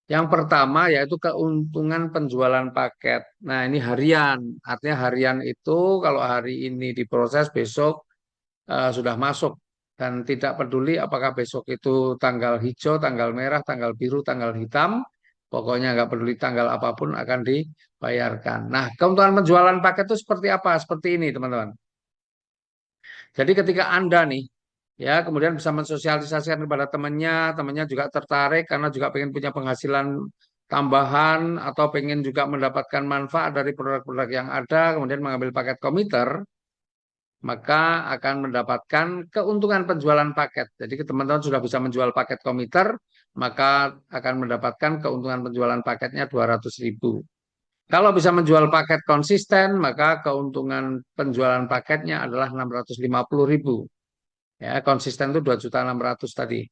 Yang pertama yaitu keuntungan penjualan paket. Nah, ini harian. Artinya harian itu kalau hari ini diproses besok sudah masuk dan tidak peduli apakah besok itu tanggal hijau, tanggal merah, tanggal biru, tanggal hitam, pokoknya nggak peduli tanggal apapun akan dibayarkan. Nah, keuntungan penjualan paket itu seperti apa? Seperti ini, teman-teman. Jadi ketika Anda nih ya kemudian bisa mensosialisasikan kepada temannya, temannya juga tertarik karena juga pengen punya penghasilan tambahan atau pengen juga mendapatkan manfaat dari produk-produk yang ada, kemudian mengambil paket komiter, maka akan mendapatkan keuntungan penjualan paket. Jadi teman-teman sudah bisa menjual paket komiter, maka akan mendapatkan keuntungan penjualan paketnya 200.000. Kalau bisa menjual paket konsisten, maka keuntungan penjualan paketnya adalah 650.000. Ya, konsisten itu 2.600.000 tadi.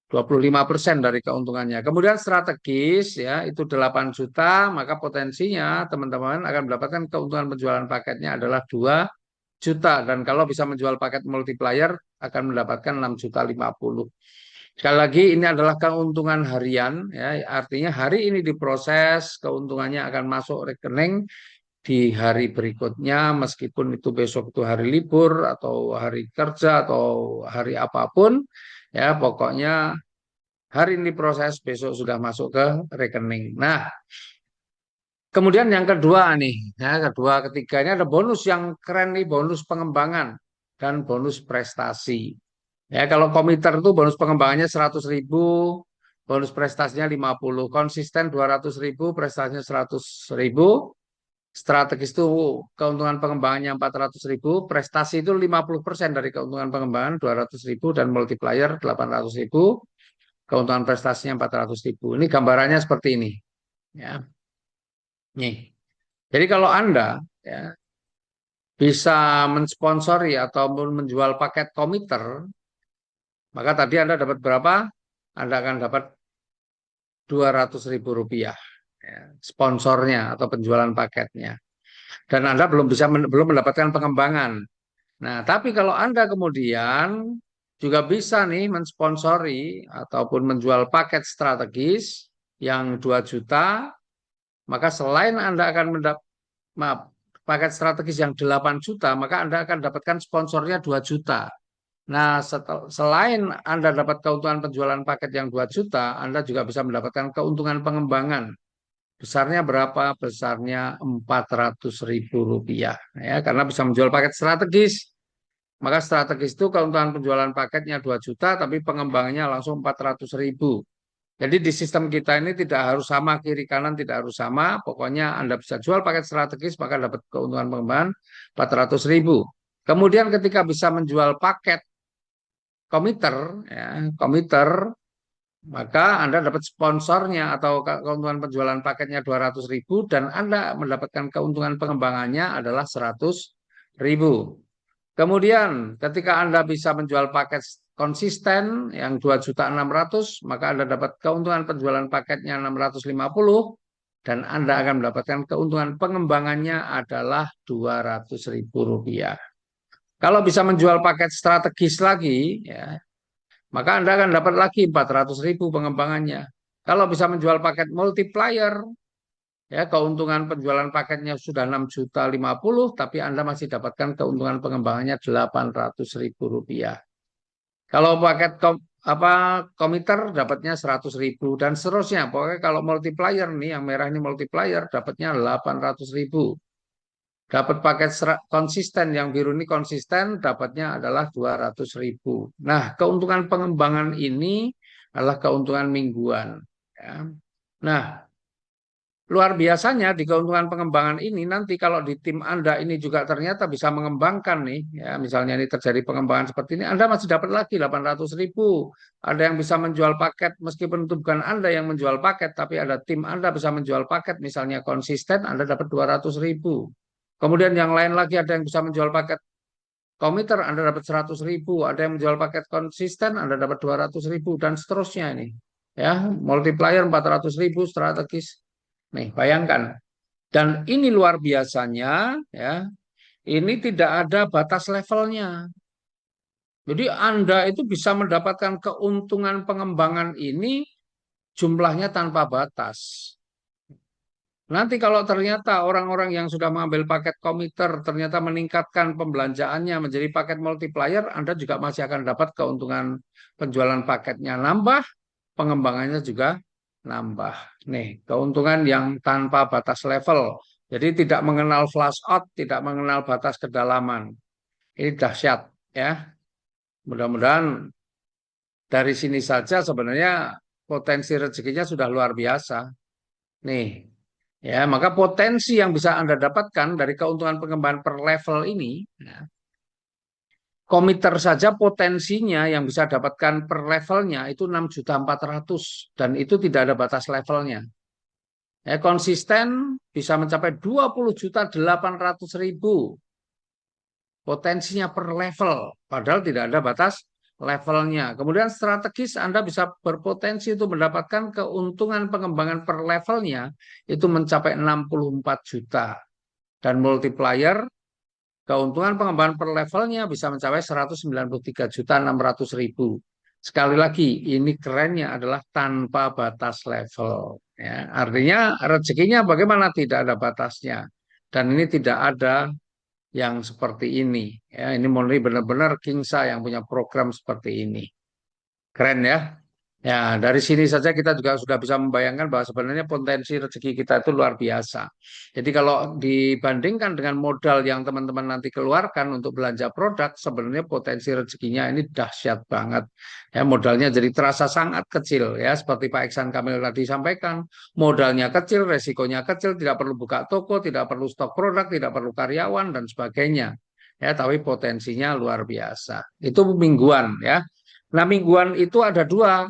25% dari keuntungannya. Kemudian strategis ya itu 8 juta, maka potensinya teman-teman akan mendapatkan keuntungan penjualan paketnya adalah 2 juta dan kalau bisa menjual paket multiplier akan mendapatkan 6.050.000. Sekali lagi ini adalah keuntungan harian ya, artinya hari ini diproses, keuntungannya akan masuk rekening di hari berikutnya meskipun itu besok itu hari libur atau hari kerja atau hari apapun ya pokoknya hari ini proses besok sudah masuk ke rekening. Nah, kemudian yang kedua nih, ya, kedua ketiga ini ada bonus yang keren nih, bonus pengembangan dan bonus prestasi. Ya, kalau komiter itu bonus pengembangannya 100.000, bonus prestasinya 50, konsisten 200.000, prestasinya 100.000, strategis itu keuntungan pengembangannya 400.000, prestasi itu 50% dari keuntungan pengembangan 200.000 dan multiplier 800.000, keuntungan prestasinya 400.000. Ini gambarannya seperti ini. Ya, nih. Jadi kalau Anda ya, bisa mensponsori ataupun menjual paket komiter, maka tadi Anda dapat berapa? Anda akan dapat 200.000 rupiah ya, sponsornya atau penjualan paketnya. Dan Anda belum mendapatkan pengembangan. Nah, tapi kalau Anda kemudian juga bisa nih mensponsori ataupun menjual paket strategis yang 2 juta, maka selain Anda akan maaf, paket strategis yang 8 juta, maka Anda akan dapatkan sponsornya 2 juta. Nah, selain Anda dapat keuntungan penjualan paket yang 2 juta, Anda juga bisa mendapatkan keuntungan pengembangan. Besarnya berapa? Besarnya 400.000 rupiah. Ya, karena bisa menjual paket strategis. Maka strategis itu keuntungan penjualan paketnya 2 juta, tapi pengembangannya langsung 400.000. Jadi di sistem kita ini tidak harus sama, kiri kanan tidak harus sama. Pokoknya Anda bisa jual paket strategis, maka dapat keuntungan pengembangan 400.000. Kemudian ketika bisa menjual paket komiter, ya, komiter, maka Anda dapat sponsornya atau keuntungan penjualan paketnya 200.000 dan Anda mendapatkan keuntungan pengembangannya adalah 100.000. Kemudian ketika Anda bisa menjual paket konsisten yang 2.600.000, maka Anda dapat keuntungan penjualan paketnya 650 dan Anda akan mendapatkan keuntungan pengembangannya adalah 200.000 rupiah. Kalau bisa menjual paket strategis lagi, ya, maka Anda akan dapat lagi 400.000 pengembangannya. Kalau bisa menjual paket multiplier, ya keuntungan penjualan paketnya sudah 6.050, tapi Anda masih dapatkan keuntungan pengembangannya 800.000 rupiah. Kalau paket apa komiter dapatnya 100.000 dan seterusnya. Pokoknya kalau multiplier nih, yang merah ini multiplier dapatnya 800.000. Dapat paket konsisten, yang biru ini konsisten, dapatnya adalah 200.000. Nah, keuntungan pengembangan ini adalah keuntungan mingguan. Ya. Nah, luar biasanya di keuntungan pengembangan ini nanti kalau di tim Anda ini juga ternyata bisa mengembangkan nih, ya misalnya ini terjadi pengembangan seperti ini, Anda masih dapat lagi 800.000. Ada yang bisa menjual paket meskipun itu bukan Anda yang menjual paket, tapi ada tim Anda bisa menjual paket, misalnya konsisten, Anda dapat 200.000. Kemudian yang lain lagi ada yang bisa menjual paket komiter, Anda dapat 100.000. Ada yang menjual paket konsisten, Anda dapat 200.000 dan seterusnya ini. Ya, multiplier 400.000 strategis. Nih, bayangkan. Dan ini luar biasanya, ya. Ini tidak ada batas levelnya. Jadi Anda itu bisa mendapatkan keuntungan pengembangan ini jumlahnya tanpa batas. Nanti kalau ternyata orang-orang yang sudah mengambil paket komiter ternyata meningkatkan pembelanjaannya menjadi paket multiplier, Anda juga masih akan dapat keuntungan penjualan paketnya nambah, pengembangannya juga nambah. Nih, keuntungan yang tanpa batas level. Jadi tidak mengenal flush out, tidak mengenal batas kedalaman. Ini dahsyat ya. Mudah-mudahan dari sini saja sebenarnya potensi rezekinya sudah luar biasa. Nih, ya, maka potensi yang bisa Anda dapatkan dari keuntungan pengembangan per level ini, ya, komiter saja potensinya yang bisa dapatkan per levelnya itu 6.400.000 dan itu tidak ada batas levelnya. Ya, konsisten bisa mencapai 20.800.000 potensinya per level, padahal tidak ada batas levelnya. Kemudian strategis Anda bisa berpotensi untuk mendapatkan keuntungan pengembangan per levelnya itu mencapai 64 juta. Dan multiplier keuntungan pengembangan per levelnya bisa mencapai 193.600.000. Sekali lagi, ini kerennya adalah tanpa batas level. Ya, artinya rezekinya bagaimana tidak ada batasnya. Dan ini tidak ada yang seperti ini. Ya, ini murni benar-benar Kingsa yang punya program seperti ini. Keren ya. Ya, dari sini saja kita juga sudah bisa membayangkan bahwa sebenarnya potensi rezeki kita itu luar biasa. Jadi kalau dibandingkan dengan modal yang teman-teman nanti keluarkan untuk belanja produk, sebenarnya potensi rezekinya ini dahsyat banget. Ya, modalnya jadi terasa sangat kecil ya, seperti Pak Iksan Kamil tadi sampaikan, modalnya kecil, resikonya kecil, tidak perlu buka toko, tidak perlu stok produk, tidak perlu karyawan dan sebagainya. Ya, tapi potensinya luar biasa. Itu mingguan ya. Nah, mingguan itu ada dua.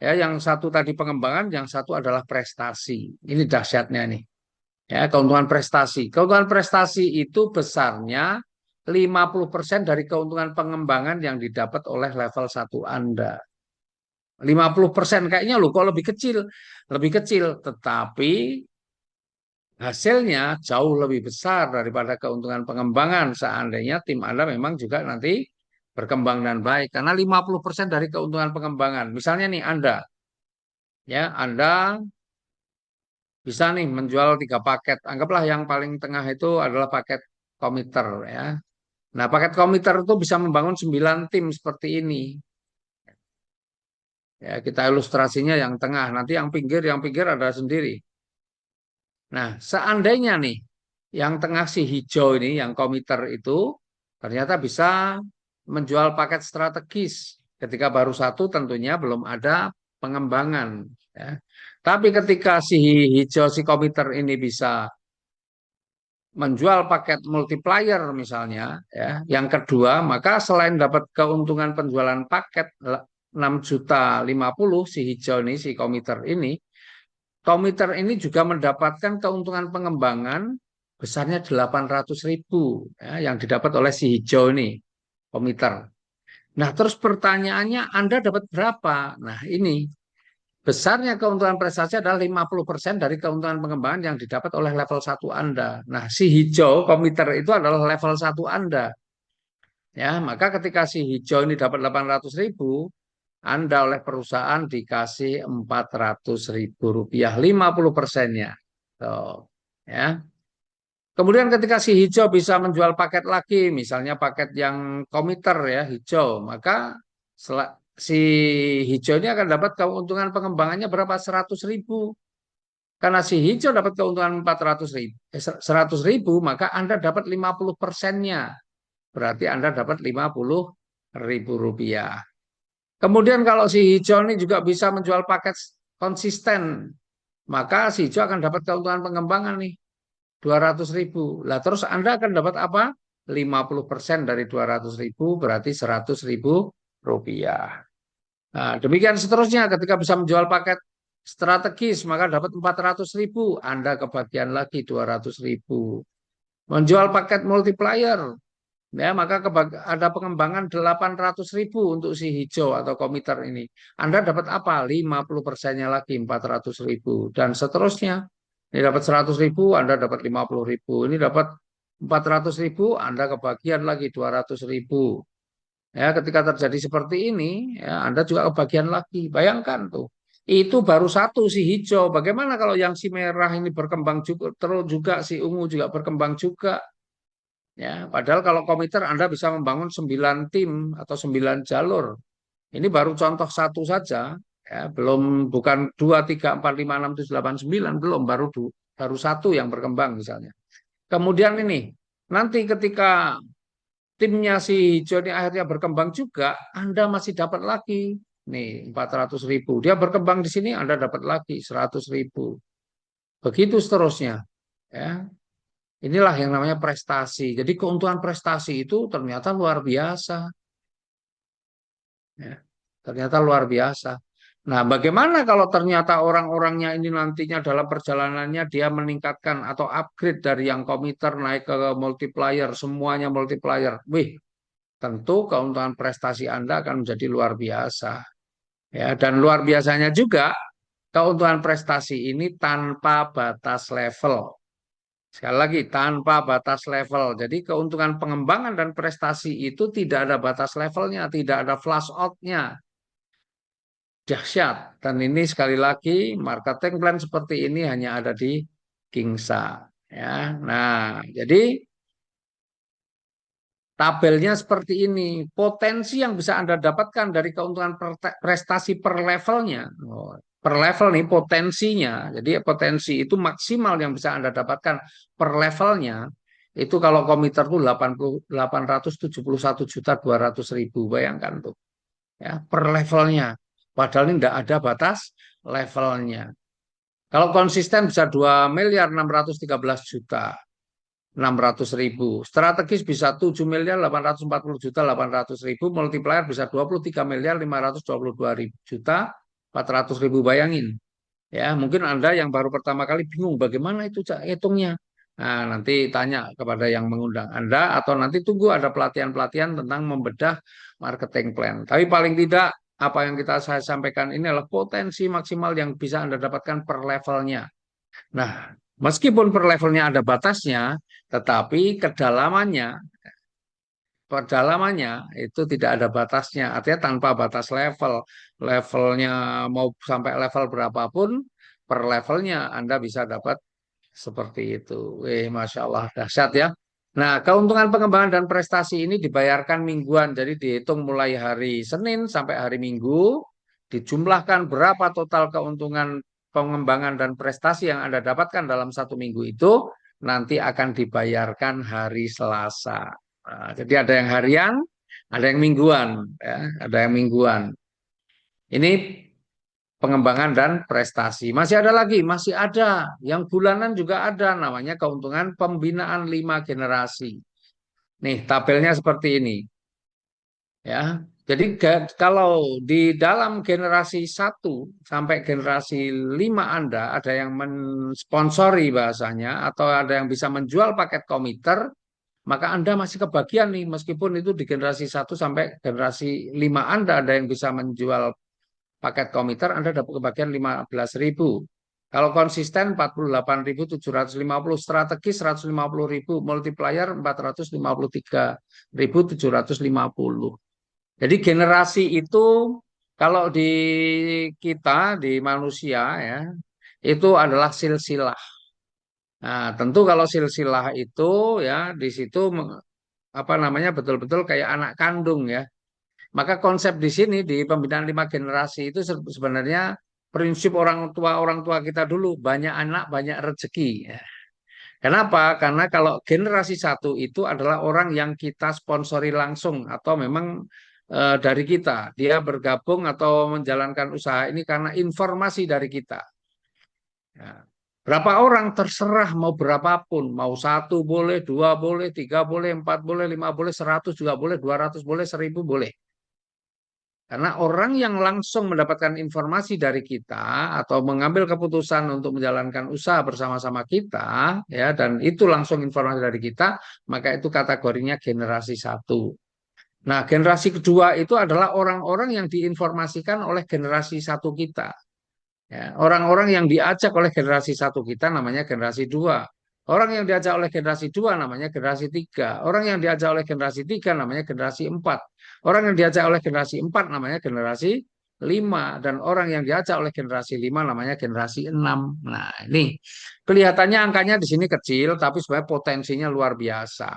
Ya, yang satu tadi pengembangan, yang satu adalah prestasi. Ini dahsyatnya nih. Ya, keuntungan prestasi. Keuntungan prestasi itu besarnya 50% dari keuntungan pengembangan yang didapat oleh level satu Anda. 50% kayaknya loh kok lebih kecil. Lebih kecil, tetapi hasilnya jauh lebih besar daripada keuntungan pengembangan seandainya tim Anda memang juga nanti berkembang dan baik. Karena 50% dari keuntungan pengembangan. Misalnya nih Anda, ya Anda bisa nih menjual 3 paket. Anggaplah yang paling tengah itu adalah paket komiter ya. Nah, paket komiter itu bisa membangun 9 tim seperti ini. Ya, kita ilustrasinya yang tengah, nanti yang pinggir ada sendiri. Nah, seandainya nih yang tengah si hijau ini, yang komiter itu ternyata bisa menjual paket strategis. Ketika baru satu tentunya belum ada pengembangan. Ya. Tapi ketika si hijau, si komiter ini bisa menjual paket multiplier misalnya, ya, yang kedua, maka selain dapat keuntungan penjualan paket 6.050.000 si hijau ini, si komiter ini juga mendapatkan keuntungan pengembangan besarnya 800.000 ya, yang didapat oleh si hijau ini, komiter. Nah, terus pertanyaannya, Anda dapat berapa? Nah, ini besarnya keuntungan prestasi adalah 50% dari keuntungan pengembangan yang didapat oleh level satu Anda. Nah, si hijau komiter itu adalah level satu Anda. Ya, maka ketika si hijau ini dapat 800.000, Anda oleh perusahaan dikasih 400.000 rupiah, 50%-nya. Tuh, ya. Kemudian ketika si hijau bisa menjual paket lagi, misalnya paket yang komiter ya, hijau, maka si hijau ini akan dapat keuntungan pengembangannya berapa? 100.000. Karena si hijau dapat keuntungan 400.000, 100.000, maka Anda dapat 50%-nya. Berarti Anda dapat 50.000 rupiah. Kemudian kalau si hijau ini juga bisa menjual paket konsisten, maka si hijau akan dapat keuntungan pengembangan nih, 200.000. Lah terus Anda akan dapat apa? 50% dari 200.000 berarti 100.000 rupiah. Nah, demikian seterusnya ketika bisa menjual paket strategis maka dapat 400.000, Anda kebagian lagi 200.000. Menjual paket multiplier ya maka ada pengembangan 800.000 untuk si hijau atau komiter ini. Anda dapat apa? 50%-nya lagi 400.000 dan seterusnya. Ini dapat 100.000, Anda dapat 50.000. Ini dapat 400.000, Anda kebagian lagi 200.000. Ya, ketika terjadi seperti ini, ya, Anda juga kebagian lagi. Bayangkan tuh, itu baru satu si hijau. Bagaimana kalau yang si merah ini berkembang juga, terus juga si ungu juga berkembang juga? Ya, padahal kalau komputer Anda bisa membangun 9 tim atau 9 jalur. Ini baru contoh satu saja, ya, belum bukan 2, 3, 4, 5, 6, 7, 8, 9, belum, baru satu yang berkembang misalnya. Kemudian ini, nanti ketika timnya si hijau ini akhirnya berkembang juga, Anda masih dapat lagi nih 400.000. Dia berkembang di sini, Anda dapat lagi 100.000. Begitu seterusnya. Ya, inilah yang namanya prestasi. Jadi keuntungan prestasi itu ternyata luar biasa. Ya, ternyata luar biasa. Nah, bagaimana kalau ternyata orang-orangnya ini nantinya dalam perjalanannya dia meningkatkan atau upgrade dari yang komputer naik ke multiplier, semuanya multiplier. Wih, tentu keuntungan prestasi Anda akan menjadi luar biasa. Ya, dan luar biasanya juga keuntungan prestasi ini tanpa batas level. Sekali lagi, tanpa batas level. Jadi keuntungan pengembangan dan prestasi itu tidak ada batas levelnya, tidak ada flash out-nya. Dahsyat. Dan ini sekali lagi, marketing plan seperti ini hanya ada di Kingsa. Ya, nah, jadi tabelnya seperti ini. Potensi yang bisa Anda dapatkan dari keuntungan prestasi per levelnya. Oh, per level nih potensinya. Jadi potensi itu maksimal yang bisa Anda dapatkan per levelnya. Itu kalau komputer tuh 871.200.000. Bayangkan tuh. Ya, per levelnya. Padahal ini tidak ada batas levelnya. Kalau konsisten bisa 2.613.000.000. 600.000. Strategis bisa 7.840.800.000. Multiplier bisa 23.522.400.000. Bayangin. Ya, mungkin Anda yang baru pertama kali bingung bagaimana itu hitungnya. Nah, nanti tanya kepada yang mengundang Anda atau nanti tunggu ada pelatihan-pelatihan tentang membedah marketing plan. Tapi paling tidak apa yang saya sampaikan ini adalah potensi maksimal yang bisa Anda dapatkan per levelnya. Nah, meskipun per levelnya ada batasnya, tetapi kedalamannya itu tidak ada batasnya. Artinya tanpa batas level. Levelnya mau sampai level berapapun, per levelnya Anda bisa dapat seperti itu. Masya Allah, dahsyat ya. Nah, keuntungan pengembangan dan prestasi ini dibayarkan mingguan. Jadi dihitung mulai hari Senin sampai hari Minggu, dijumlahkan berapa total keuntungan pengembangan dan prestasi yang Anda dapatkan dalam satu minggu itu, nanti akan dibayarkan hari Selasa. Nah, jadi ada yang harian, ada yang mingguan, ya, ada yang mingguan. Ini pengembangan dan prestasi. Masih ada lagi, masih ada. Yang bulanan juga ada, namanya keuntungan pembinaan 5 generasi. Nih, tabelnya seperti ini. Ya, jadi kalau di dalam generasi 1 sampai generasi 5 Anda ada yang mensponsori bahasanya atau ada yang bisa menjual paket komputer, maka Anda masih kebagian nih meskipun itu di generasi 1 sampai generasi 5 Anda ada yang bisa menjual paket komputer, Anda dapat kebagian 15.000. Kalau konsisten 48.750, strategis 150.000, multiplier 453.750. Jadi generasi itu kalau di kita di manusia ya itu adalah silsilah. Nah, tentu kalau silsilah itu ya di situ apa namanya betul-betul kayak anak kandung ya. Maka konsep di sini di pembinaan 5 generasi itu sebenarnya prinsip orang tua kita dulu banyak anak banyak rezeki. Ya. Kenapa? Karena kalau generasi 1 itu adalah orang yang kita sponsori langsung atau memang dari kita. Dia bergabung atau menjalankan usaha ini karena informasi dari kita. Ya. Berapa orang terserah mau berapapun, mau 1 boleh, 2 boleh, 3 boleh, 4 boleh, 5 boleh, 100 juga boleh, 200 boleh, 1.000 boleh. Karena orang yang langsung mendapatkan informasi dari kita atau mengambil keputusan untuk menjalankan usaha bersama-sama kita, ya, dan itu langsung informasi dari kita, maka itu kategorinya generasi 1. Nah, generasi kedua itu adalah orang-orang yang diinformasikan oleh generasi 1 kita. Ya, orang-orang yang diajak oleh generasi 1 kita namanya generasi 2. Orang yang diajak oleh generasi 2 namanya generasi 3. Orang yang diajak oleh generasi 3 namanya generasi 4. Orang yang diajak oleh generasi 4 namanya generasi 5 dan orang yang diajak oleh generasi 5 namanya generasi 6. Nah, ini kelihatannya angkanya di sini kecil tapi sebenarnya potensinya luar biasa.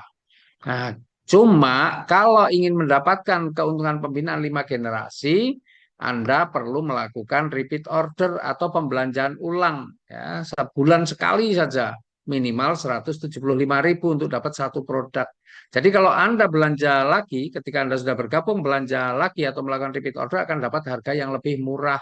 Nah, cuma kalau ingin mendapatkan keuntungan pembinaan 5 generasi, Anda perlu melakukan repeat order atau pembelanjaan ulang ya, sebulan sekali saja minimal 175.000 untuk dapat satu produk. Jadi kalau Anda belanja lagi, ketika Anda sudah bergabung belanja lagi atau melakukan repeat order akan dapat harga yang lebih murah,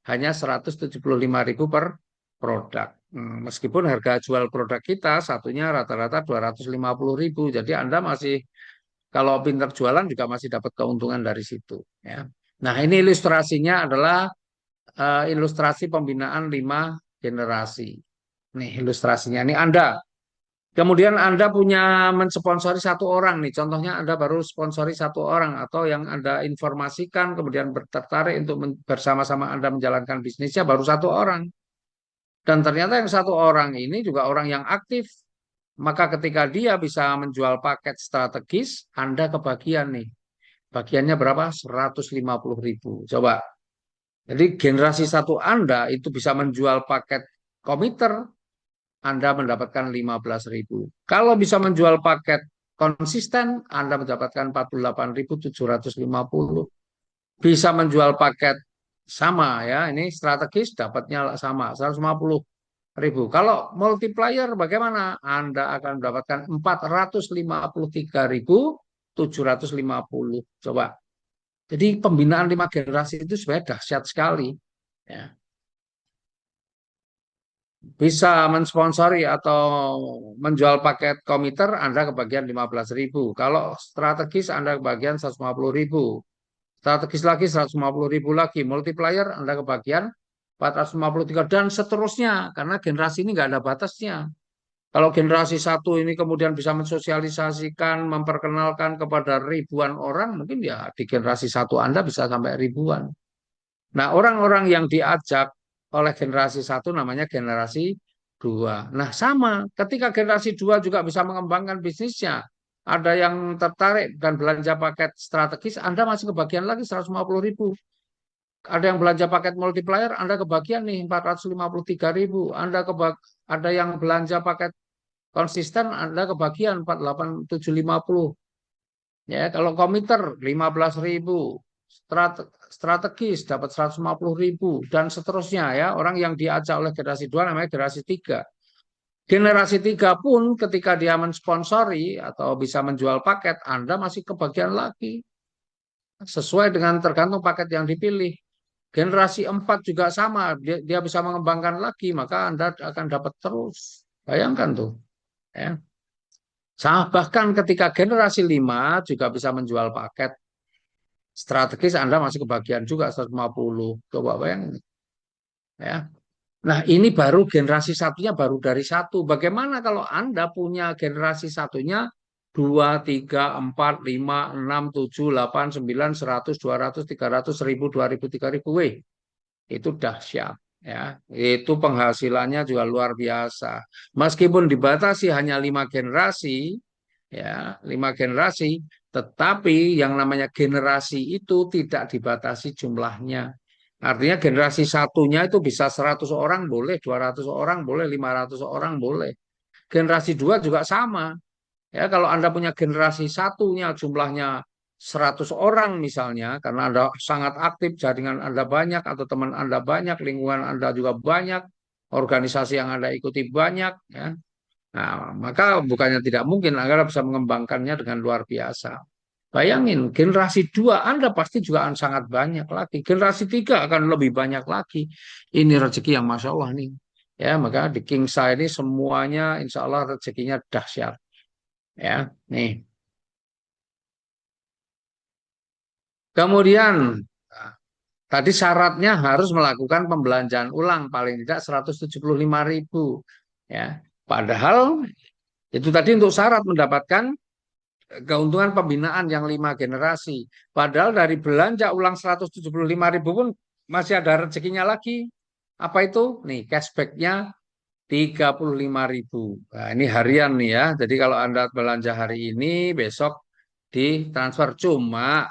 hanya 175.000 per produk. Meskipun harga jual produk kita satunya rata-rata 250.000, jadi Anda masih kalau pintar jualan juga masih dapat keuntungan dari situ. Ya. Nah ini ilustrasinya adalah ilustrasi pembinaan 5 generasi. Nih ilustrasinya. Ini Anda. Kemudian Anda punya mensponsori satu orang nih. Contohnya Anda baru sponsori satu orang atau yang Anda informasikan kemudian tertarik untuk bersama-sama Anda menjalankan bisnisnya baru satu orang. Dan ternyata yang satu orang ini juga orang yang aktif. Maka ketika dia bisa menjual paket strategis, Anda kebagian nih. Bagiannya berapa? 150.000. Coba. Jadi generasi satu Anda itu bisa menjual paket komiter, Anda mendapatkan 15.000. Kalau bisa menjual paket konsisten, Anda mendapatkan 48.750. Bisa menjual paket sama ya, ini strategis dapatnya sama 150.000. Kalau multiplier bagaimana? Anda akan mendapatkan 453.750. Coba. Jadi pembinaan 5 generasi itu sebenarnya dahsyat sekali. Ya. Bisa mensponsori atau menjual paket komiter, Anda kebagian 15.000. Kalau strategis Anda kebagian 150.000. Strategis lagi 150.000 lagi. Multiplier Anda kebagian 453 dan seterusnya. Karena generasi ini nggak ada batasnya. Kalau generasi satu ini kemudian bisa mensosialisasikan, memperkenalkan kepada ribuan orang, mungkin ya di generasi satu Anda bisa sampai ribuan. Nah, orang-orang yang diajak oleh generasi satu namanya generasi dua. Nah, sama, ketika generasi dua juga bisa mengembangkan bisnisnya, ada yang tertarik dan belanja paket strategis, Anda masih kebagian lagi 150.000. Ada yang belanja paket multiplier, Anda kebagian nih 453.000. Ada yang belanja paket konsisten, Anda kebagian 48.750. Ya, kalau komiter 15.000, strategis dapat 150.000 dan seterusnya ya. Orang yang diajak oleh generasi 2 namanya generasi 3. Generasi 3 pun ketika dia mensponsori atau bisa menjual paket, Anda masih kebagian lagi. Sesuai dengan tergantung paket yang dipilih. Generasi 4 juga sama, dia bisa mengembangkan lagi, maka Anda akan dapat terus. Bayangkan tuh. Ya. Bahkan ketika generasi 5 juga bisa menjual paket strategis, Anda masih kebagian juga 150. Coba bayangin. Ya. Nah, ini baru generasi satunya baru dari satu. Bagaimana kalau Anda punya generasi satunya 2, 3, 4, 5, 6, 7, 8, 9, 100, 200, 300, 1000, 2000, 3000. Wih, itu dahsyat. Ya, itu penghasilannya juga luar biasa. Meskipun dibatasi hanya 5 generasi, ya 5 generasi, tetapi yang namanya generasi itu tidak dibatasi jumlahnya. Artinya generasi satunya itu bisa 100 orang boleh, 200 orang boleh, 500 orang boleh. Generasi dua juga sama. Ya, kalau Anda punya generasi satunya jumlahnya 100 orang misalnya, karena Anda sangat aktif, jaringan Anda banyak, atau teman Anda banyak, lingkungan Anda juga banyak, organisasi yang Anda ikuti banyak, ya. Nah, maka bukannya tidak mungkin Anda bisa mengembangkannya dengan luar biasa. Bayangin, generasi 2 Anda pasti juga akan sangat banyak lagi. Generasi 3 akan lebih banyak lagi. Ini rezeki yang Masya Allah nih. Ya, maka di King Sai ini semuanya insya Allah rezekinya dahsyat. Ya, nih. Kemudian, nah, tadi syaratnya harus melakukan pembelanjaan ulang paling tidak 175.000. Ya, padahal itu tadi untuk syarat mendapatkan keuntungan pembinaan yang 5 generasi. Padahal dari belanja ulang 175.000 pun masih ada rezekinya lagi. Apa itu? Nih, cashbacknya 35.000. Nah, ini harian nih ya. Jadi kalau Anda belanja hari ini, besok ditransfer. Cuma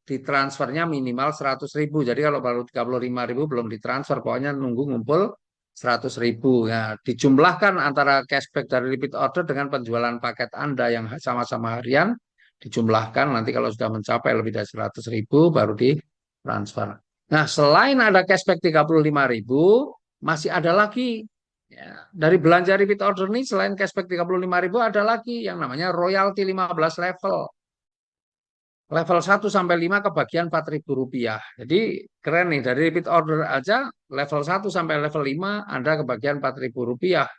ditransfernya minimal 100.000. Jadi kalau baru 35.000 belum ditransfer, pokoknya nunggu ngumpul 100.000. Ya, dijumlahkan antara cashback dari repeat order dengan penjualan paket Anda yang sama-sama harian, dijumlahkan nanti kalau sudah mencapai lebih dari 100.000 baru ditransfer. Nah, selain ada cashback 35.000, masih ada lagi. Ya, dari belanja repeat order ini selain cashback 35.000 ada lagi yang namanya royalti 15 level. Level 1 sampai 5 kebagian Rp4.000. Jadi keren nih, dari repeat order aja level 1 sampai level 5 Anda kebagian Rp4.000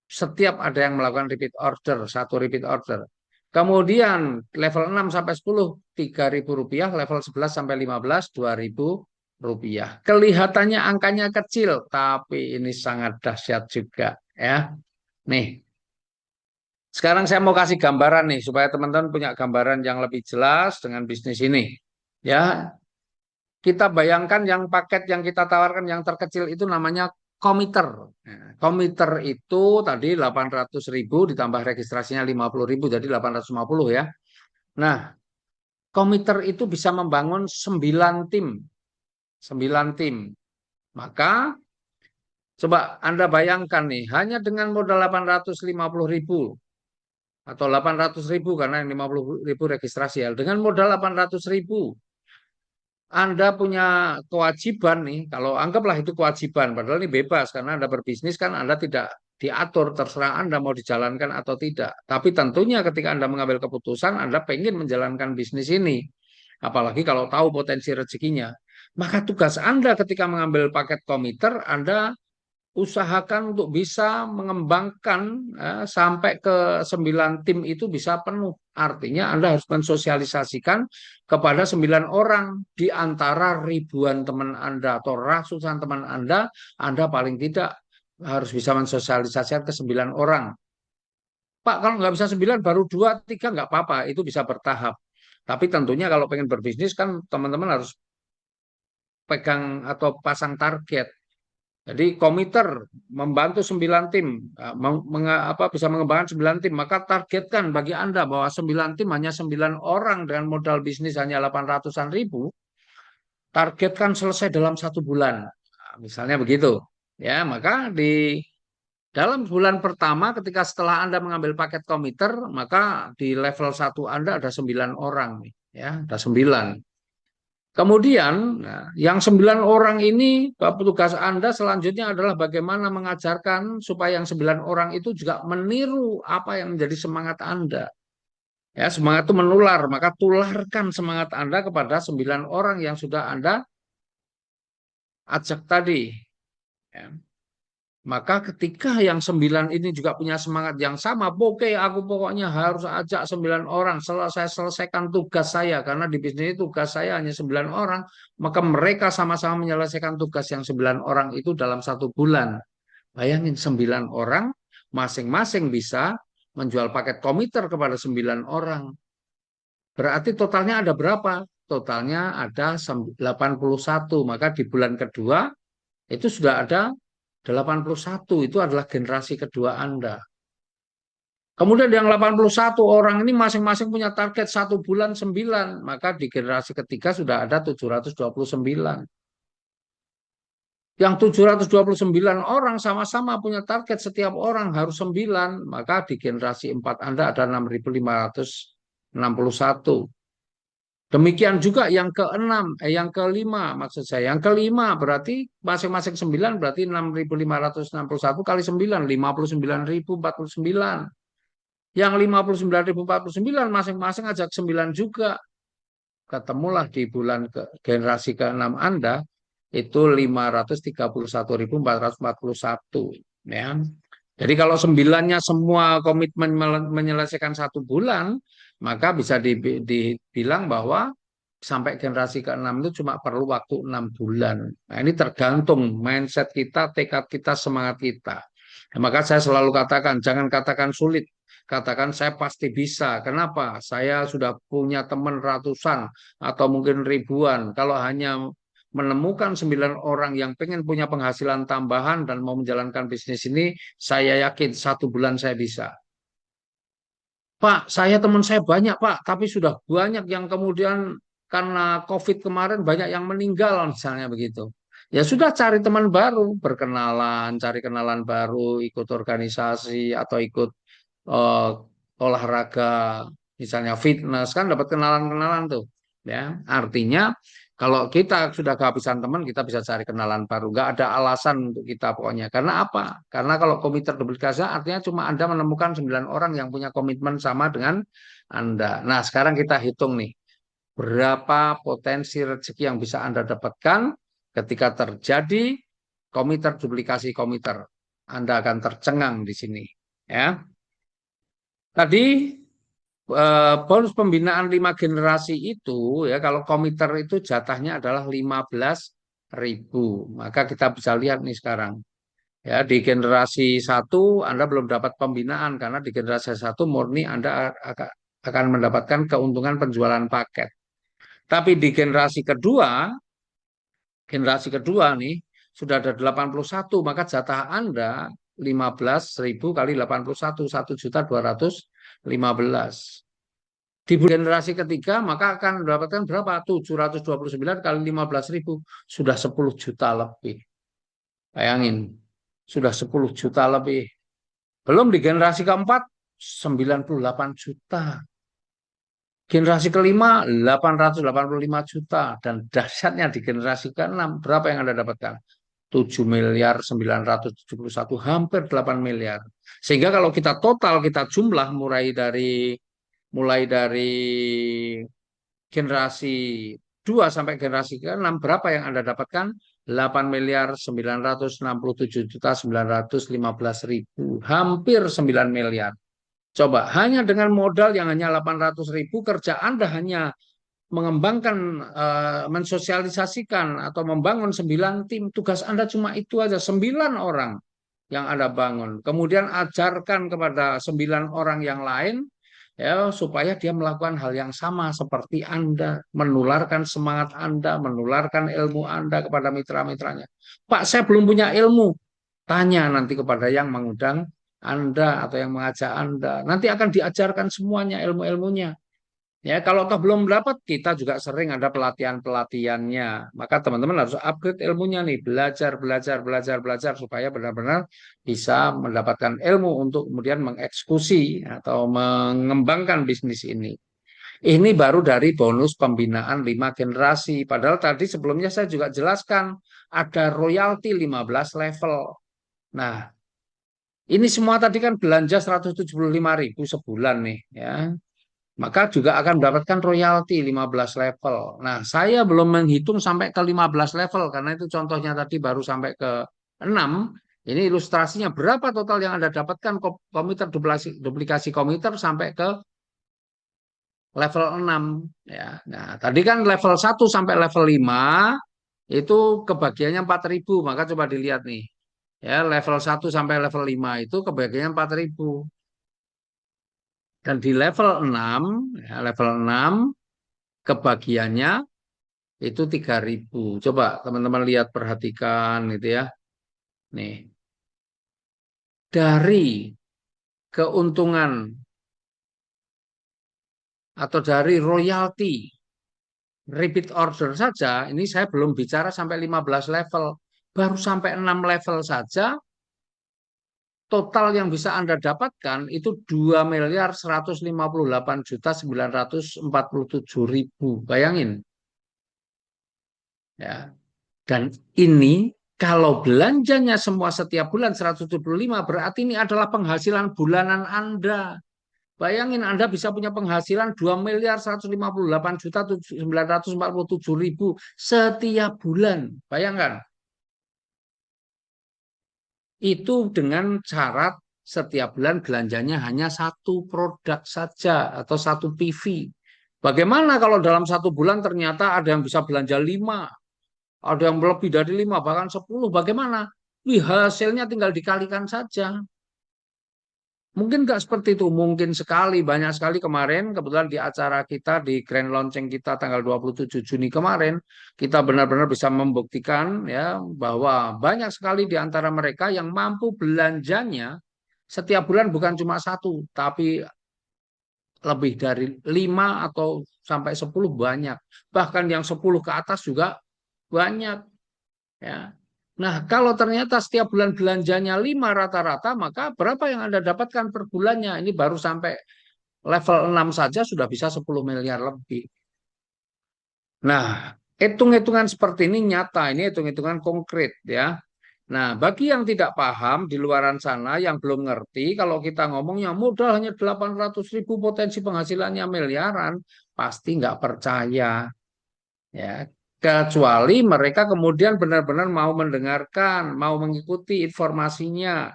setiap ada yang melakukan repeat order, satu repeat order. Kemudian level 6 sampai 10 Rp3.000, level 11 sampai 15 Rp2.000. Kelihatannya angkanya kecil, tapi ini sangat dahsyat juga ya. Nih, sekarang saya mau kasih gambaran nih supaya teman-teman punya gambaran yang lebih jelas dengan bisnis ini. Ya, kita bayangkan yang paket yang kita tawarkan yang terkecil itu namanya komiter. Nah, komiter itu tadi 800.000 ditambah registrasinya 50.000 jadi 850 ya. Nah, komiter itu bisa membangun 9 tim. 9 tim. Maka coba Anda bayangkan nih, hanya dengan modal 850.000 atau 800.000 karena yang 50.000 registrasi ya. Dengan modal 800.000 Anda punya kewajiban nih, kalau anggaplah itu kewajiban, padahal ini bebas karena Anda berbisnis kan Anda tidak diatur, terserah Anda mau dijalankan atau tidak. Tapi tentunya ketika Anda mengambil keputusan, Anda pengen menjalankan bisnis ini. Apalagi kalau tahu potensi rezekinya. Maka tugas Anda ketika mengambil paket komiter, Anda usahakan untuk bisa mengembangkan sampai ke 9 tim itu bisa penuh. Artinya Anda harus mensosialisasikan kepada 9 orang di antara ribuan teman Anda atau ratusan teman Anda paling tidak harus bisa mensosialisasikan ke 9 orang. Pak, kalau nggak bisa 9, baru 2, 3 nggak apa-apa, itu bisa bertahap. Tapi tentunya kalau pengen berbisnis kan teman-teman harus pegang atau pasang target. Jadi komiter membantu 9 tim, bisa mengembangkan 9 tim, maka targetkan bagi Anda bahwa 9 tim hanya 9 orang dengan modal bisnis hanya 800-an ribu, targetkan selesai dalam 1 bulan. Nah, misalnya begitu. Ya, maka di dalam bulan pertama ketika setelah Anda mengambil paket komiter, maka di level 1 Anda ada 9 orang nih, ya, ada 9. Kemudian, nah, yang 9 orang ini, tugas Anda selanjutnya adalah bagaimana mengajarkan supaya yang 9 orang itu juga meniru apa yang menjadi semangat Anda. Ya, semangat itu menular, maka tularkan semangat Anda kepada 9 orang yang sudah Anda ajak tadi. Ya. Maka ketika yang 9 ini juga punya semangat yang sama, oke, aku pokoknya harus ajak 9 orang, selesaikan tugas saya, karena di bisnis ini tugas saya hanya 9 orang, maka mereka sama-sama menyelesaikan tugas yang 9 orang itu dalam 1 bulan. Bayangin 9 orang, masing-masing bisa menjual paket komiter kepada 9 orang. Berarti totalnya ada berapa? Totalnya ada 81, maka di bulan kedua itu sudah ada 81, itu adalah generasi kedua Anda. Kemudian yang 81 orang ini masing-masing punya target 1 bulan 9, maka di generasi ketiga sudah ada 729. Yang 729 orang sama-sama punya target setiap orang harus 9, maka di generasi 4 Anda ada 6.561. Demikian juga yang keenam, yang kelima maksud saya. Yang kelima berarti masing-masing 9 berarti 6.561 kali 9, 59.049. Yang 59.049 masing-masing ajak 9 juga. Ketemulah di bulan generasi ke-6 Anda itu 531.441. Ya. Jadi kalau 9-nya semua komitmen menyelesaikan 1 bulan, maka bisa dibilang bahwa sampai generasi ke-6 itu cuma perlu waktu 6 bulan. Nah, ini tergantung mindset kita, tekad kita, semangat kita. Nah, maka saya selalu katakan, jangan katakan sulit. Katakan saya pasti bisa. Kenapa? Saya sudah punya teman ratusan atau mungkin ribuan. Kalau hanya menemukan 9 orang yang pengen punya penghasilan tambahan dan mau menjalankan bisnis ini, saya yakin 1 bulan saya bisa. Pak, teman saya banyak Pak, tapi sudah banyak yang kemudian karena COVID kemarin banyak yang meninggal misalnya begitu. Ya sudah cari teman baru, berkenalan, cari kenalan baru, ikut organisasi atau ikut eh, olahraga, misalnya fitness kan dapat kenalan-kenalan tuh. Ya, artinya kalau kita sudah kehabisan teman, kita bisa cari kenalan baru. Nggak ada alasan untuk kita pokoknya. Karena apa? Karena kalau komite duplikasi artinya cuma Anda menemukan 9 orang yang punya komitmen sama dengan Anda. Nah, sekarang kita hitung nih, berapa potensi rezeki yang bisa Anda dapatkan ketika terjadi komite duplikasi komite. Anda akan tercengang di sini. Ya, tadi bonus pembinaan 5 generasi itu ya kalau komiter itu jatahnya adalah 15.000. Maka kita bisa lihat nih sekarang. Ya, di generasi 1 Anda belum dapat pembinaan karena di generasi 1 murni Anda akan mendapatkan keuntungan penjualan paket. Tapi di generasi kedua nih sudah ada 81, maka jatah Anda 15.000 kali 81, 1.215.000. Di generasi ketiga maka akan mendapatkan berapa? 729 kali 15.000 sudah 10 juta lebih. Bayangin, sudah 10 juta lebih. Belum di generasi keempat 98 juta. Generasi kelima 885 juta dan dahsyatnya di generasi keenam berapa yang Anda dapatkan? 7.971 hampir 8 miliar. Sehingga kalau kita total kita jumlah mulai dari generasi 2 sampai generasi ke-6 berapa yang Anda dapatkan? 8.967.915.000 hampir 9 miliar. Coba hanya dengan modal yang hanya 800.000 kerja Anda hanya mengembangkan, mensosialisasikan atau membangun 9 tim. Tugas Anda cuma itu aja, 9 orang yang Anda bangun. Kemudian ajarkan kepada 9 orang yang lain ya supaya dia melakukan hal yang sama seperti Anda, menularkan semangat Anda, menularkan ilmu Anda kepada mitra-mitranya. Pak, saya belum punya ilmu. Tanya nanti kepada yang mengundang Anda atau yang mengajak Anda. Nanti akan diajarkan semuanya ilmu-ilmunya. Ya, kalau toh belum dapat, kita juga sering ada pelatihan-pelatihannya. Maka teman-teman harus upgrade ilmunya nih, belajar, belajar, belajar, belajar supaya benar-benar bisa mendapatkan ilmu untuk kemudian mengeksekusi atau mengembangkan bisnis ini. Ini baru dari bonus pembinaan 5 generasi. Padahal tadi sebelumnya saya juga jelaskan ada royalti 15 level. Nah, ini semua tadi kan belanja 175.000 sebulan nih ya, maka juga akan mendapatkan royalti 15 level. Nah, saya belum menghitung sampai ke 15 level karena itu contohnya tadi baru sampai ke 6. Ini ilustrasinya berapa total yang Anda dapatkan komputer duplikasi komputer sampai ke level 6 ya. Nah, tadi kan level 1 sampai level 5 itu kebagiannya 4.000, maka coba dilihat nih. Ya, level 1 sampai level 5 itu kebagiannya 4.000. Dan di level 6, ya, level 6 kebagiannya itu 3.000. Coba teman-teman lihat perhatikan gitu ya. Nih, dari keuntungan atau dari royalti repeat order saja, ini saya belum bicara sampai 15 level. Baru sampai 6 level saja total yang bisa Anda dapatkan itu 2.158.947.000. Bayangin. Ya. Dan ini kalau belanjanya semua setiap bulan 175 berarti ini adalah penghasilan bulanan Anda. Bayangin Anda bisa punya penghasilan 2.158.947.000 setiap bulan. Bayangkan. Itu dengan syarat setiap bulan belanjanya hanya satu produk saja atau satu PV. Bagaimana kalau dalam satu bulan ternyata ada yang bisa belanja 5, ada yang lebih dari 5, bahkan 10, bagaimana? Wih, hasilnya tinggal dikalikan saja. Mungkin nggak seperti itu, mungkin sekali, banyak sekali kemarin, kebetulan di acara kita, di grand launching kita tanggal 27 Juni kemarin, kita benar-benar bisa membuktikan ya bahwa banyak sekali di antara mereka yang mampu belanjanya setiap bulan bukan cuma satu, tapi lebih dari 5 atau sampai 10 banyak. Bahkan yang 10 ke atas juga banyak. Ya. Nah, kalau ternyata setiap bulan belanjanya 5 rata-rata, maka berapa yang Anda dapatkan per bulannya? Ini baru sampai level 6 saja sudah bisa 10 miliar lebih. Nah, hitung-hitungan seperti ini nyata, ini hitung-hitungan konkret ya. Nah, bagi yang tidak paham di luaran sana, yang belum ngerti, kalau kita ngomongnya modal hanya 800.000 potensi penghasilannya miliaran, pasti nggak percaya. Ya, kecuali mereka kemudian benar-benar mau mendengarkan, mau mengikuti informasinya.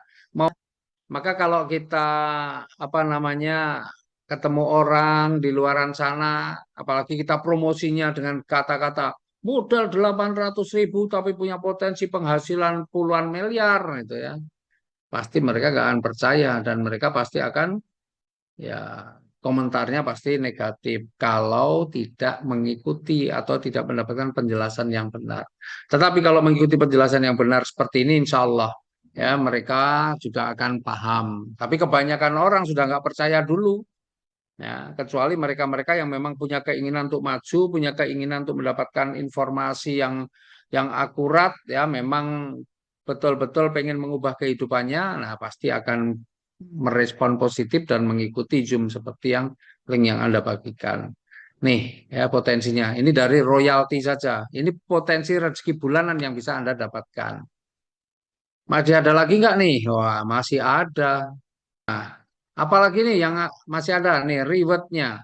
Maka kalau kita apa namanya ketemu orang di luaran sana, apalagi kita promosinya dengan kata-kata modal 800.000 tapi punya potensi penghasilan puluhan miliar itu ya, pasti mereka gak akan percaya dan mereka pasti akan ya komentarnya pasti negatif kalau tidak mengikuti atau tidak mendapatkan penjelasan yang benar. Tetapi kalau mengikuti penjelasan yang benar seperti ini, insya Allah ya mereka juga akan paham. Tapi kebanyakan orang sudah nggak percaya dulu, ya kecuali mereka-mereka yang memang punya keinginan untuk maju, punya keinginan untuk mendapatkan informasi yang akurat, ya memang betul-betul pengen mengubah kehidupannya, nah pasti akan merespon positif dan mengikuti Zoom seperti yang link yang Anda bagikan. Nih ya potensinya. Ini dari royalti saja. Ini potensi rezeki bulanan yang bisa Anda dapatkan. Masih ada lagi nggak nih? Wah, masih ada. Apalagi nih yang masih ada nih rewardnya.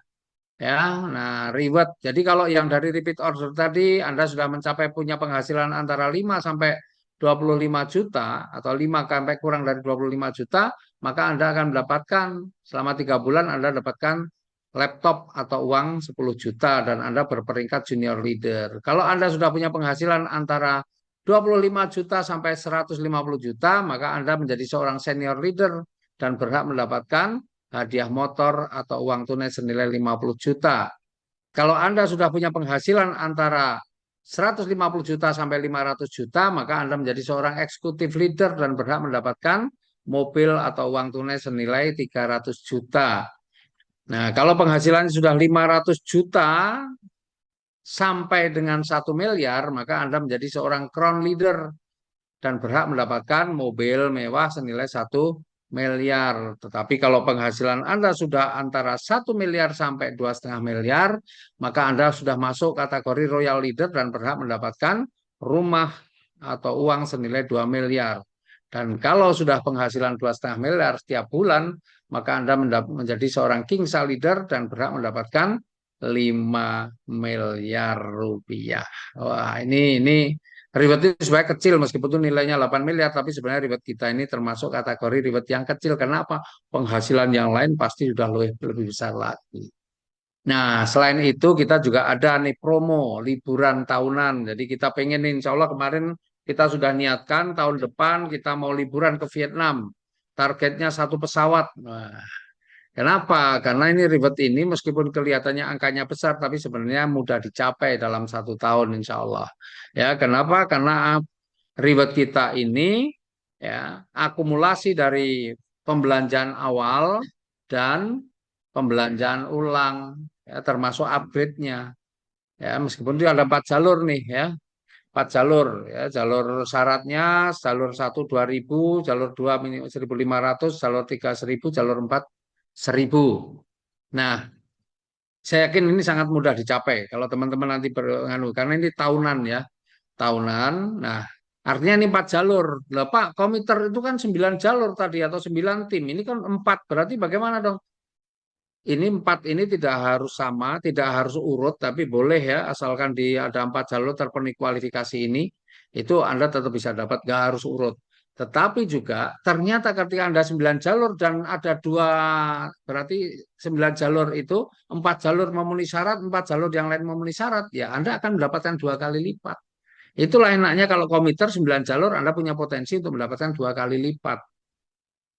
Ya, nah reward. Jadi kalau yang dari repeat order tadi Anda sudah mencapai punya penghasilan antara 5 sampai 25 juta atau 5 sampai kurang dari 25 juta, maka Anda akan mendapatkan selama 3 bulan Anda dapatkan laptop atau uang 10 juta dan Anda berperingkat junior leader. Kalau Anda sudah punya penghasilan antara 25 juta sampai 150 juta, maka Anda menjadi seorang senior leader dan berhak mendapatkan hadiah motor atau uang tunai senilai 50 juta. Kalau Anda sudah punya penghasilan antara 150 juta sampai 500 juta, maka Anda menjadi seorang eksekutif leader dan berhak mendapatkan mobil atau uang tunai senilai 300 juta. Nah, kalau penghasilannya sudah 500 juta sampai dengan 1 miliar, maka Anda menjadi seorang crown leader dan berhak mendapatkan mobil mewah senilai 1 miliar. Tetapi kalau penghasilan Anda sudah antara 1 miliar sampai 2,5 miliar, maka Anda sudah masuk kategori royal leader dan berhak mendapatkan rumah atau uang senilai 2 miliar. Dan kalau sudah penghasilan 2,5 miliar setiap bulan, maka Anda menjadi seorang king leader dan berhak mendapatkan 5 miliar rupiah. Wah, ini reward itu sebenarnya kecil meskipun itu nilainya 8 miliar, tapi sebenarnya reward kita ini termasuk kategori reward yang kecil. Kenapa? Penghasilan yang lain pasti sudah lebih besar lagi. Nah, selain itu kita juga ada nih promo liburan tahunan. Jadi kita pengen nih, insya Allah kemarin kita sudah niatkan tahun depan kita mau liburan ke Vietnam. Targetnya 1 pesawat. Nah, kenapa? Karena ini reward ini meskipun kelihatannya angkanya besar, tapi sebenarnya mudah dicapai dalam 1 tahun, insya Allah. Ya, kenapa? Karena reward kita ini ya akumulasi dari pembelanjaan awal dan pembelanjaan ulang, ya, termasuk upgrade-nya. Ya, meskipun itu ada 4 jalur nih ya. 4 jalur ya, jalur syaratnya jalur 1 2.000, jalur 2 1.500, jalur 3 1.000, jalur 4 1.000. Nah, saya yakin ini sangat mudah dicapai kalau teman-teman nanti bernganu karena ini tahunan ya, tahunan. Nah, artinya ini 4 jalur. Lah Pak, komuter itu kan 9 jalur tadi atau 9 tim. Ini kan 4. Berarti bagaimana dong? Ini 4 ini tidak harus sama, tidak harus urut, tapi boleh ya, asalkan di ada 4 jalur terpenuhi kualifikasi ini, itu Anda tetap bisa dapat, nggak harus urut. Tetapi juga ternyata ketika Anda 9 jalur dan ada dua, berarti 9 jalur itu 4 jalur memenuhi syarat, 4 jalur yang lain memenuhi syarat, ya Anda akan mendapatkan 2 kali lipat. Itulah enaknya kalau komuter 9 jalur, Anda punya potensi untuk mendapatkan 2 kali lipat.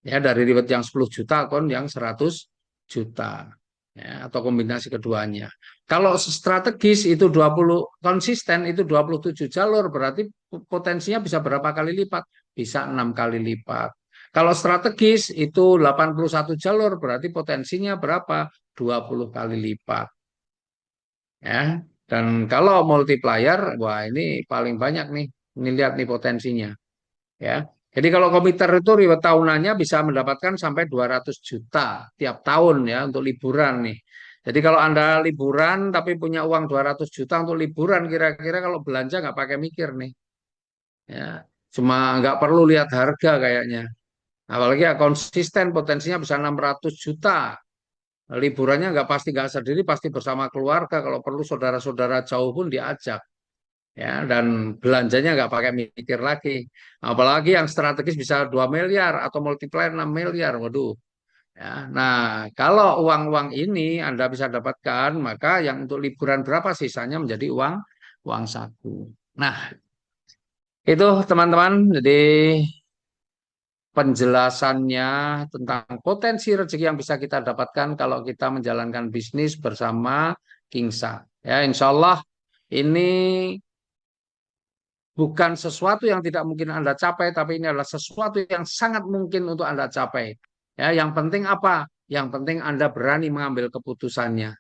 Ya, dari reward yang 10 juta kon yang 100 juta. Ya, atau kombinasi keduanya. Kalau strategis itu 20 konsisten itu 27 jalur berarti potensinya bisa berapa kali lipat? Bisa 6 kali lipat. Kalau strategis itu 81 jalur berarti potensinya berapa? 20 kali lipat. Ya. Dan kalau multiplier, wah ini paling banyak nih. Ini lihat nih potensinya. Ya. Jadi kalau komputer itu reward tahunannya bisa mendapatkan sampai 200 juta tiap tahun ya untuk liburan nih. Jadi kalau Anda liburan tapi punya uang 200 juta untuk liburan, kira-kira kalau belanja nggak pakai mikir nih. Ya. Cuma nggak perlu lihat harga kayaknya. Apalagi ya konsisten potensinya bisa 600 juta. Liburannya nggak sendiri, pasti bersama keluarga. Kalau perlu saudara-saudara jauh pun diajak. Ya, dan belanjanya nggak pakai mikir lagi. Apalagi yang strategis bisa 2 miliar atau multiplier 6 miliar. Waduh. Ya, nah, kalau uang-uang ini Anda bisa dapatkan, maka yang untuk liburan berapa sisanya menjadi uang uang saku. Nah, itu teman-teman. Jadi penjelasannya tentang potensi rezeki yang bisa kita dapatkan kalau kita menjalankan bisnis bersama Kingsa. Ya, insya Allah ini bukan sesuatu yang tidak mungkin Anda capai, tapi ini adalah sesuatu yang sangat mungkin untuk Anda capai. Ya, yang penting apa? Yang penting Anda berani mengambil keputusannya.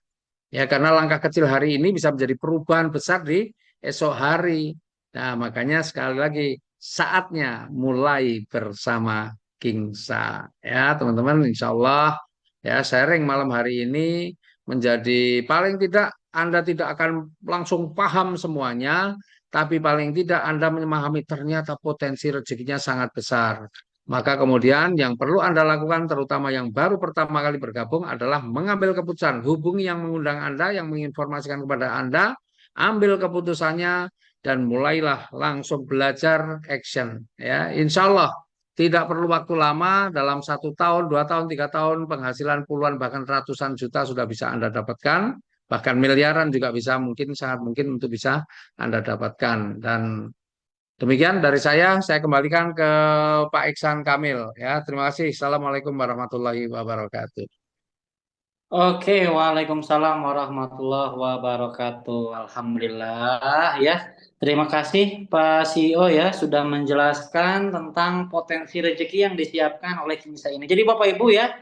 Ya, karena langkah kecil hari ini bisa menjadi perubahan besar di esok hari. Nah, makanya sekali lagi saatnya mulai bersama Kingsa. Ya, teman-teman, insya Allah ya sharing malam hari ini menjadi paling tidak Anda tidak akan langsung paham semuanya, tapi paling tidak Anda memahami ternyata potensi rezekinya sangat besar. Maka kemudian yang perlu Anda lakukan, terutama yang baru pertama kali bergabung, adalah mengambil keputusan. Hubungi yang mengundang Anda, yang menginformasikan kepada Anda, ambil keputusannya, dan mulailah langsung belajar action. Ya, insya Allah tidak perlu waktu lama, dalam 1 tahun, 2 tahun, 3 tahun, penghasilan puluhan bahkan ratusan juta sudah bisa Anda dapatkan, bahkan miliaran juga bisa, mungkin sangat mungkin untuk bisa Anda dapatkan. Dan demikian dari saya kembalikan ke Pak Iksan Kamil. Ya, terima kasih. Assalamualaikum warahmatullahi wabarakatuh. Oke, Waalaikumsalam warahmatullahi wabarakatuh. Alhamdulillah ya. Terima kasih Pak CEO ya sudah menjelaskan tentang potensi rezeki yang disiapkan oleh Kinsa ini. Jadi Bapak Ibu ya,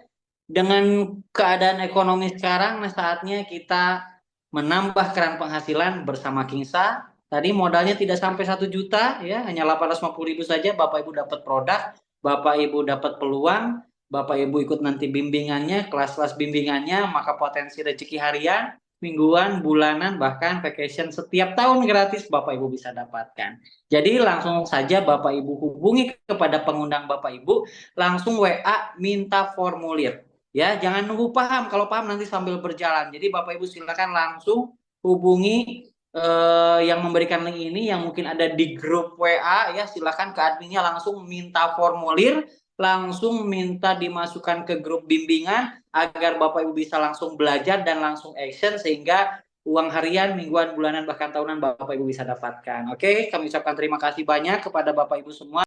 dengan keadaan ekonomi sekarang, nah saatnya kita menambah keran penghasilan bersama Kinsa. Tadi modalnya tidak sampai 1 juta ya, hanya 850.000 saja. Bapak Ibu dapat produk, Bapak Ibu dapat peluang, Bapak Ibu ikut nanti bimbingannya, kelas-kelas bimbingannya, maka potensi rezeki harian, mingguan, bulanan, bahkan vacation setiap tahun gratis Bapak Ibu bisa dapatkan. Jadi langsung saja Bapak Ibu hubungi kepada pengundang Bapak Ibu, langsung WA minta formulir. Ya, jangan nunggu paham. Kalau paham nanti sambil berjalan. Jadi Bapak Ibu silakan langsung hubungi yang memberikan link ini, yang mungkin ada di grup WA ya, silakan ke adminnya langsung minta formulir, langsung minta dimasukkan ke grup bimbingan agar Bapak Ibu bisa langsung belajar dan langsung action sehingga uang harian, mingguan, bulanan, bahkan tahunan Bapak Ibu bisa dapatkan. Oke, kami ucapkan terima kasih banyak kepada Bapak Ibu semua.